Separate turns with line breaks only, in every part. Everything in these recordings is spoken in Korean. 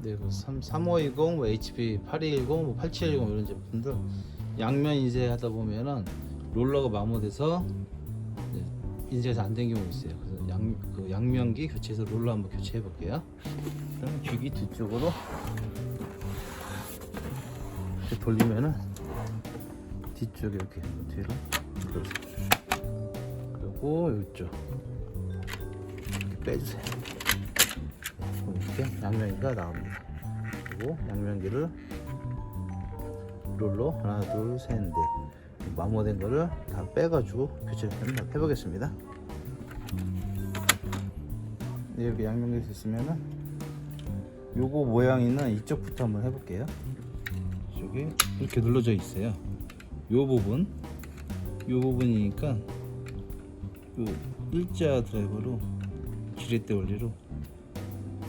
네, 뭐 3520, 뭐 HP 8210, 뭐 8710 이런 제품들 양면 인쇄하다 보면은 롤러가 마모돼서 인쇄가 안 된 경우 있어요. 그래서 양면기 교체해서 롤러 한번 교체해 볼게요. 일단 귀기 뒤쪽으로 이렇게 돌리면은 뒤쪽에 이렇게 뒤로 눌러주세요. 그리고 이쪽 이렇게 빼주세요. 이렇게 양면기가 나옵니다. 그리고 양면기를 롤러 하나 둘 셋 넷 마모된 거를 다 빼가지고 교체를 한번 해보겠습니다. 네, 이렇게 양면기 됐으면은 요거 모양 있는 이쪽부터 한번 해볼게요. 이쪽에 이렇게 눌러져 있어요. 요 부분이니까 요 일자 드라이버로 지렛대 원리로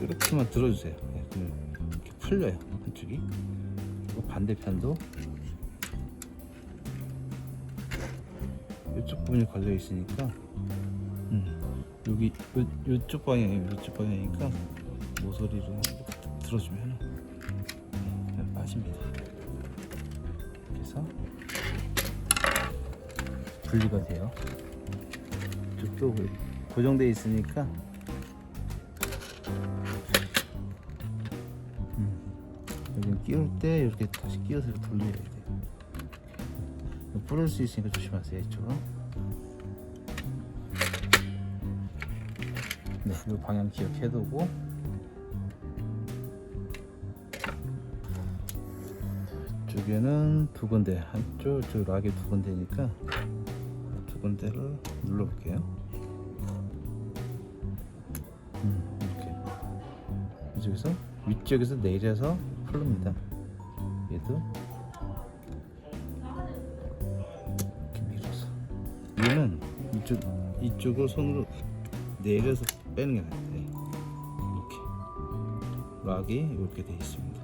이렇게만 들어주세요. 네, 그러면 이렇게 풀려요 한쪽이. 그리고 반대편도 이쪽 부분이 걸려 있으니까 여기 이쪽 방향이니까 모서리를 이렇게 들어주면 빠집니다. 그래서 분리가 돼요. 이쪽도 고정되어 있으니까 여기 끼울 때 이렇게 다시 끼워서 돌려야 돼요. 부를 수 있으니까 조심하세요. 이쪽은. 네, 이 방향 기억해두고 이쪽에는 두 군데, 한쪽 저 락에 두 군데니까 두 군데를 눌러볼게요. 이렇게 이쪽에서 위쪽에서 내려서 풀립니다. 얘도 이렇게 밀어서 얘는 이쪽을 손으로 내려서 빼는 게 나아요. 이렇게 락이 이렇게 되어 있습니다.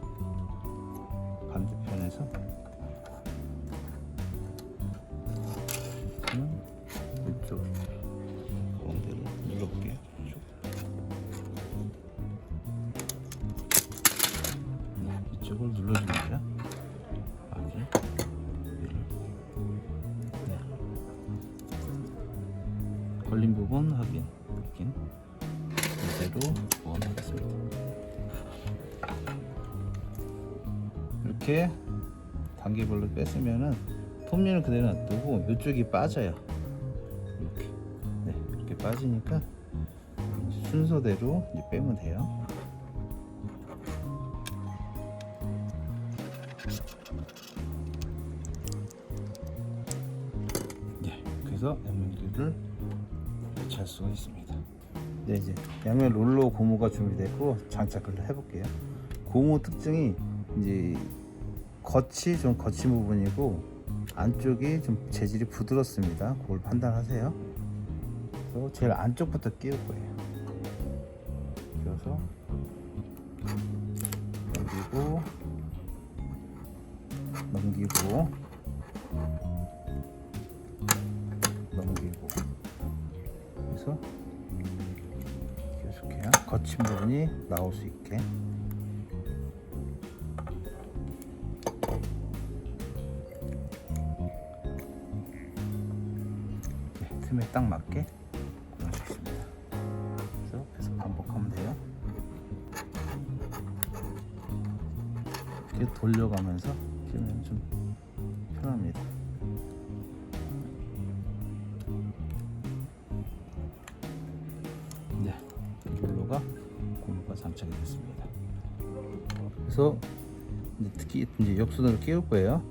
반대편에서 이쪽 가운데를 눌러볼게요. 이쪽을 눌러줍니다. 네. 걸린 부분 확인 이대로 보완하겠습니다. 이렇게 단계별로 뺐으면은 톱니를 그대로 놔두고 이쪽이 빠져요. 이렇게 이렇게 빠지니까 순서대로 이제 빼면 돼요. 그래서 양면기를 교체할 수가 있습니다. 네, 이제 양면 롤러 고무가 준비됐고 장착을 해볼게요. 고무 특징이 이제 겉이 좀 거친 부분이고 안쪽이 좀 재질이 부드럽습니다. 그걸 판단하세요. 그래서 제일 안쪽부터 끼울 거예요. 끼워서 넘기고 그래서 계속해요. 거친 부분이 나올 수 있게. 틈에 딱 맞게 할 수 있습니다. 그래서 계속 반복하면 돼요. 이렇게 돌려가면서 끼우면 좀 편합니다. 네, 롤러가 고무가 장착이 됐습니다. 그래서 특히 이제 역순으로 끼울 거예요.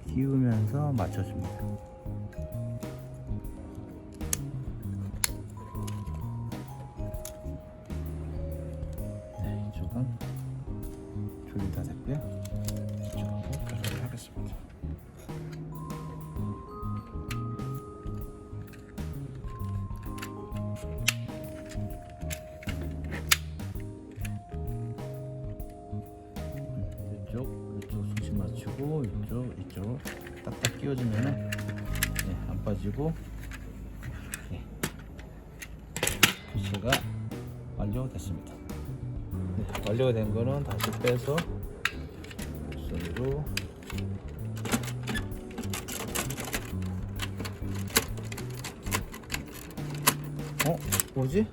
끼우면서 맞춰줍니다. 네, 이쪽은 조립 다 됐고요. 이쪽으로 가도록 하겠습니다. 이쪽 수치 맞추고 이쪽 딱딱 끼워주면은 네, 안 빠지고 네. 교체가 완료됐습니다. 네, 완료가 된 거는 다시 빼서 손으로 뭐지?